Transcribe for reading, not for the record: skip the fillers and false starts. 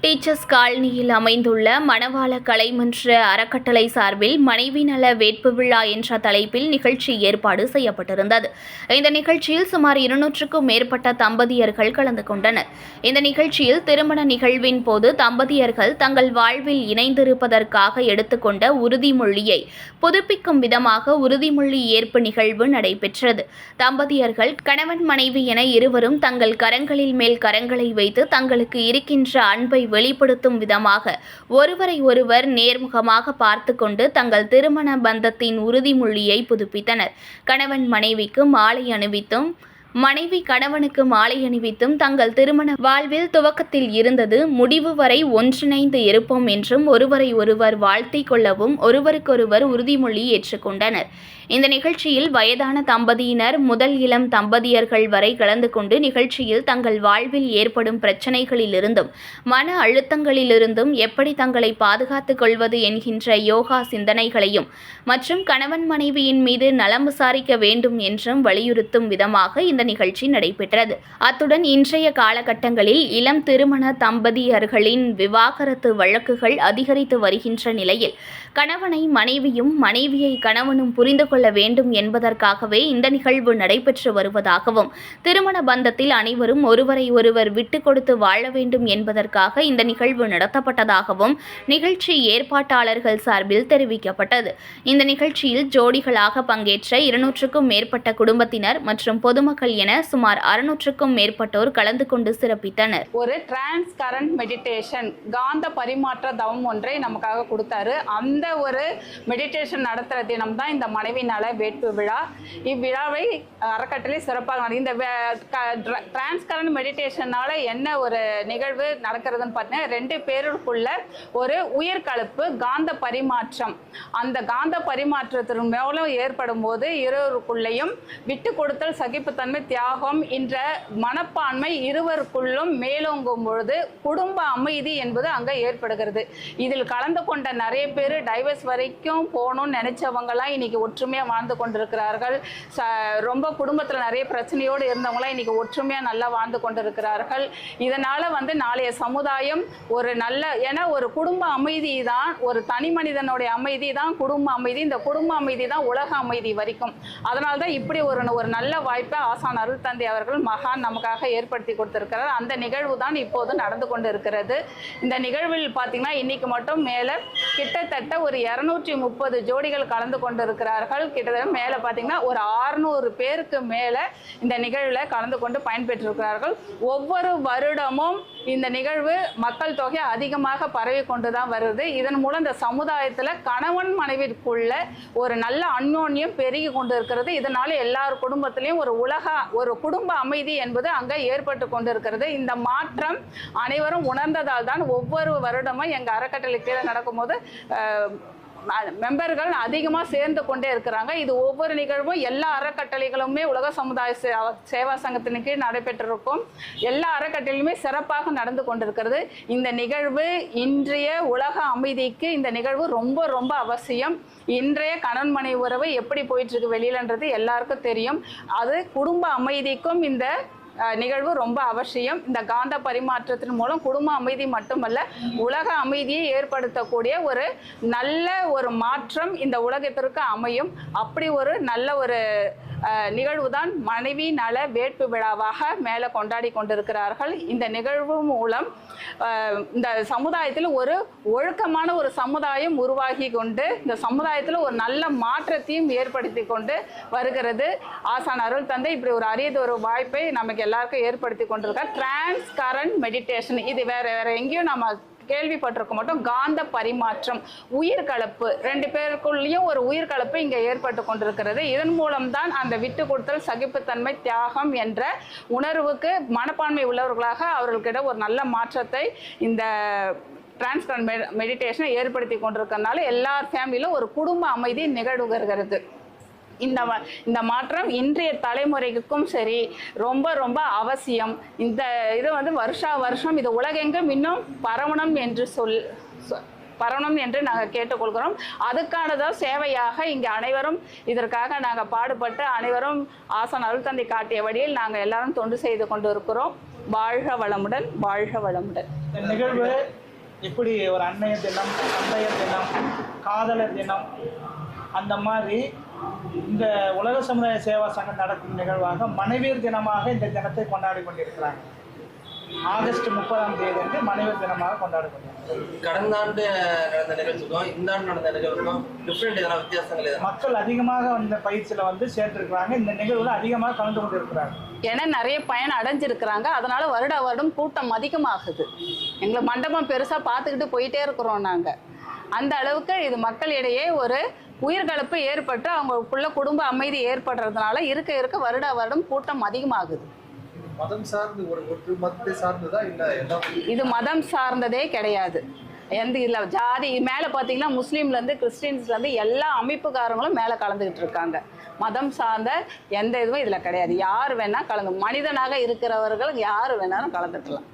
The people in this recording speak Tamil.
டீச்சர்ஸ் காலனியில் அமைந்துள்ள மணவாள கலைமன்ற அறக்கட்டளை சார்பில் மனைவி நல வேட்பு விழா என்ற தலைப்பில் நிகழ்ச்சி ஏற்பாடு செய்யப்பட்டிருந்தது. இந்த நிகழ்ச்சியில் சுமார் 200க்கும் மேற்பட்ட தம்பதியர்கள் கலந்து கொண்டனர். இந்த நிகழ்ச்சியில் திருமண நிகழ்வின் போது தம்பதியர்கள் தங்கள் வாழ்வில் இணைந்திருப்பதற்காக எடுத்துக்கொண்ட உறுதிமொழியை புதுப்பிக்கும் விதமாக உறுதிமொழி ஏற்பு நிகழ்வு நடைபெற்றது. தம்பதியர்கள் கணவன் மனைவி என இருவரும் தங்கள் கரங்களில் மேல் கரங்களை வைத்து தங்களுக்கு இருக்கின்ற அன்பை வெளிப்படுத்தும் விதமாக ஒருவரை ஒருவர் நேர்முகமாக பார்த்து கொண்டு தங்கள் திருமண பந்தத்தின் உறுதிமொழியை புதுப்பித்தனர். கணவன் மனைவிக்கு மாலை அணிவித்தும் மனைவி கணவனுக்கு மாலை அணிவித்தும் தங்கள் திருமண வாழ்வில் துவக்கத்தில் இருந்தது முடிவு வரை ஒன்றிணைந்து இருப்போம் என்றும் ஒருவரை ஒருவர் வாழ்த்திக் கொள்ளவும் ஒருவருக்கொருவர் உறுதிமொழி ஏற்றுக்கொண்டனர். இந்த நிகழ்ச்சியில் வயதான தம்பதியினர் முதல் இளம் தம்பதியர்கள் வரை கலந்து கொண்டு நிகழ்ச்சியில் தங்கள் வாழ்வில் ஏற்படும் பிரச்சனைகளிலிருந்தும் மன அழுத்தங்களிலிருந்தும் எப்படி தங்களை பாதுகாத்துக் கொள்வது என்கின்ற யோகா சிந்தனைகளையும் மற்றும் கணவன் மனைவியின் மீது நலம் விசாரிக்க வேண்டும் என்றும் வலியுறுத்தும் விதமாக இந்த நிகழ்ச்சி நடைபெற்றது. அத்துடன் இன்றைய காலகட்டங்களில் இளம் திருமண தம்பதியர்களின் விவாகரத்து வழக்குகள் அதிகரித்து வருகின்ற நிலையில் கணவனை மனைவியும் மனைவியை கணவனும் புரிந்து கொள்ள வேண்டும் என்பதற்காகவே இந்த நிகழ்வு நடைபெற்று வருவதாகவும் திருமண பந்தத்தில் அனைவரும் ஒருவரை ஒருவர் விட்டுக் கொடுத்து வாழ வேண்டும் என்பதற்காக இந்த நிகழ்வு நடத்தப்பட்டதாகவும் நிகழ்ச்சி ஏற்பாட்டாளர்கள் சார்பில் தெரிவிக்கப்பட்டது. இந்த நிகழ்ச்சியில் ஜோடிகளாக பங்கேற்ற 200க்கும் மேற்பட்ட குடும்பத்தினர் மற்றும் பொதுமக்கள் என சுமார் 600க்கும் மேற்பட்டோர் கலந்து கொண்டு சிறப்பித்தனர். ஒரு டிரான்ஸ் கரண்ட் மெடிடேஷன் காந்த பரிமாற்ற தவம் ஒன்றை நமக்காக கொடுத்தாரு. அந்த ஒரு மெடிடேஷன் நடத்துற தினம் தான் இந்த மனைவி நல வேட்பு விழா. இவ்விழாவை அறக்கட்டளை சிறப்பாக இந்த டிரான்ஸ் கரண்ட் மெடிடேஷனால என்ன ஒரு நிகழ்வு நடக்கிறதுன்னு பார்த்தீங்கன்னா 2 பேருக்குள்ள ஒரு உயிர்கலப்பு காந்த பரிமாற்றம். அந்த காந்த பரிமாற்றத்தின் மூலம் ஏற்படும் போது இருவருக்குள்ளேயும் விட்டு கொடுத்தல், சகிப்புத்தன்மை, தியாகம் என்ற மனப்பான்மை இருவருக்குள்ளும் மேலோங்கும் பொழுது குடும்ப அமைதி என்பது அங்கே ஏற்படுகிறது. இதில் கலந்து கொண்ட நிறைய பேர் டைவர்ஸ் வரைக்கும் போகணும்னு நினைச்சவங்கலாம் இன்னைக்கு ஒற்றுமையாக வாழ்ந்து கொண்டிருக்கிறார்கள். ரொம்ப குடும்பத்தில் நிறைய பிரச்சனையோடு இருந்தவங்களாம் இன்னைக்கு ஒற்றுமையாக நல்லா வாழ்ந்து கொண்டிருக்கிறார்கள். இதனால நாளைய சமுதாயம் ஒரு நல்ல ஏன்னா ஒரு குடும்ப அமைதி தான், ஒரு தனி மனிதனுடைய அமைதி தான் குடும்ப அமைதி. இந்த குடும்ப அமைதி தான் உலக அமைதி வரைக்கும். அதனால தான் இப்படி ஒரு நல்ல வாய்ப்பை ஆசான் அருள் தந்தை அவர்கள் மகான் நமக்காக ஏற்படுத்தி கொடுத்திருக்கிறார். அந்த நிகழ்வு தான் இப்போது நடந்து கொண்டு இருக்கிறது. இந்த நிகழ்வில் பார்த்தீங்கன்னா இன்னைக்கு மட்டும் மேலே கிட்டத்தட்ட ஒரு 230 ஜோடிகள் கலந்து கொண்டு இருக்கிறார்கள். கிட்டத்தட்ட மேலே பார்த்தீங்கன்னா ஒரு 600 பேருக்கு மேலே இந்த நிகழ்வில் கலந்து கொண்டு பயன்பெற்றிருக்கிறார்கள். ஒவ்வொரு வருடமும் இந்த நிகழ்வு மக்கள் தொகை அதிகமாக பரவி கொண்டு தான் வருது. இதன் மூலம் இந்த சமுதாயத்தில் கணவன் மனைவிக்குள்ள ஒரு நல்ல அந்யோன்யம் பெருகி கொண்டு இருக்கிறது. இதனால எல்லார் குடும்பத்திலையும் ஒரு குடும்ப அமைதி என்பது அங்கே ஏற்பட்டு கொண்டிருக்கிறது. இந்த மாற்றம் அனைவரும் உணர்ந்ததால் தான் ஒவ்வொரு வருடமும் எங்கள் அறக்கட்டளை கீழே நடக்கும்போது மெம்பர்கள் அதிகமாக சேர்ந்து கொண்டே இருக்கிறாங்க. இது ஒவ்வொரு நிகழ்வும் எல்லா அறக்கட்டளைகளுமே உலக சமுதாய சேவா சங்கத்தின் கீழ் நடைபெற்றிருக்கும். எல்லா அறக்கட்டளையுமே சிறப்பாக நடந்து கொண்டிருக்கிறது. இந்த நிகழ்வு இன்றைய உலக அமைதிக்கு இந்த நிகழ்வு ரொம்ப ரொம்ப அவசியம். இன்றைய கணவன் மனைவி உறவு எப்படி போயிட்டு இருக்கு வெளியிலன்றது எல்லாருக்கும் தெரியும். அது குடும்ப அமைதிக்கும் இந்த நிகழ்வு ரொம்ப அவசியம். இந்த காந்த பரிமாற்றத்தின் மூலம் குடும்ப அமைதி மட்டுமல்ல உலக அமைதியை ஏற்படுத்தக்கூடிய ஒரு நல்ல ஒரு மாற்றம் இந்த உலகத்திற்கு அமையும். அப்படி ஒரு நல்ல ஒரு நிகழ்வு தான் மனைவி நல வேட்பு விழாவாக மேலே கொண்டாடி கொண்டிருக்கிறார்கள். இந்த நிகழ்வு மூலம் இந்த சமுதாயத்தில் ஒரு ஒழுக்கமான ஒரு சமுதாயம் உருவாகி கொண்டு இந்த சமுதாயத்தில் ஒரு நல்ல மாற்றத்தையும் ஏற்படுத்தி கொண்டு வருகிறது. ஆசான் அருள் தந்தை இப்படி ஒரு அரியதொரு வாய்ப்பை நமக்கு எல்லாருக்கும் ஏற்படுத்தி கொண்டிருக்கார். டிரான்ஸ் கரண்ட் மெடிடேஷன் இது வேற எங்கேயும் நம்ம கேள்விப்பட்டிருக்க மட்டும் காந்த பரிமாற்றம் உயிர்கலப்பு 2 பேருக்குள்ளேயும் ஒரு உயிர்கலப்பு இங்கே ஏற்பட்டு கொண்டிருக்கிறது. இதன் மூலம்தான் அந்த விட்டு கொடுத்தல், சகிப்புத்தன்மை, தியாகம் என்ற உணர்வுக்கு மனப்பான்மை உள்ளவர்களாக அவர்களுக்கிட்ட ஒரு நல்ல மாற்றத்தை இந்த டிரான்ஸ்கரண்ட் மெடிடேஷனை ஏற்படுத்தி கொண்டிருக்கிறதுனால எல்லார் ஃபேமிலியிலும் ஒரு குடும்ப அமைதி நிகழ்வுகிறது. இந்த மாற்றம் இன்றைய தலைமுறைக்கும் சரி ரொம்ப ரொம்ப அவசியம். இந்த இது வருஷம் இது உலகெங்கும் இன்னும் பரவணும் என்று நாங்கள் கேட்டுக்கொள்கிறோம். அதுக்கானதான் சேவையாக இங்கே அனைவரும் இதற்காக நாங்கள் பாடுபட்டு அனைவரும் ஆசான் அருள் தந்தை காட்டிய வழியில் நாங்கள் எல்லாரும் தொண்டு செய்து கொண்டு இருக்கிறோம். வாழ்க வளமுடன், வாழ்க வளமுடன். இந்த நிகழ்வு எப்படி ஒரு அன்னைய தினம், தந்தையர் தினம், காதலர் தினம், அந்த மாதிரி இந்த உலக சமுதாய சேவா சங்கம் நடக்கும் நிகழ்வாக மனைவியர் தினமாக இந்த தினத்தை கொண்டாடி கொண்டிருக்கிறாங்க. ஆகஸ்ட் 30ஆம் தேதி வந்து மனைவியர் தினமாக கொண்டாடப்படுகிறது. கடந்த ஆண்டு நடந்த நிகழ்ச்சிக்கும் இந்த ஆண்டு நடந்த நிகழ்வுக்கும் டிஃப்ரெண்ட் எதனா வித்தியாசங்கள் எதனா? மக்கள் அதிகமாக இந்த பயிற்சியில் வந்து சேர்ந்துருக்கிறாங்க. இந்த நிகழ்வுல அதிகமாக கலந்து கொண்டு இருக்கிறாங்க. ஏன்னா நிறைய பயன் அடைஞ்சிருக்கிறாங்க. அதனால வருட வருடம் கூட்டம் அதிகமாகுது. எங்களை மண்டபம் பெருசாக பார்த்துக்கிட்டு போயிட்டே இருக்கிறோம் நாங்கள். அந்த அளவுக்கு இது மக்களிடையே ஒரு உயிர்கலப்பு ஏற்பட்டு அவங்களுக்குள்ள குடும்ப அமைதி ஏற்படுறதுனால இருக்க வருட வருடம் கூட்டம் அதிகமாகுது. மதம் சார்ந்து ஒரு மதத்தை சார்ந்ததா இல்லை? இது மதம் சார்ந்ததே கிடையாது. எந்த இல்லை ஜாதி மேலே பார்த்தீங்கன்னா முஸ்லீம்லேருந்து கிறிஸ்டின்ஸ்லேருந்து எல்லா அமைப்புக்காரங்களும் மேலே கலந்துக்கிட்டு இருக்காங்க. மதம் சார்ந்த எந்த இதுவும் இதில் கிடையாது. யார் வேணால் கலந்து, மனிதனாக இருக்கிறவர்கள் யார் வேணாலும் கலந்துக்கலாம்.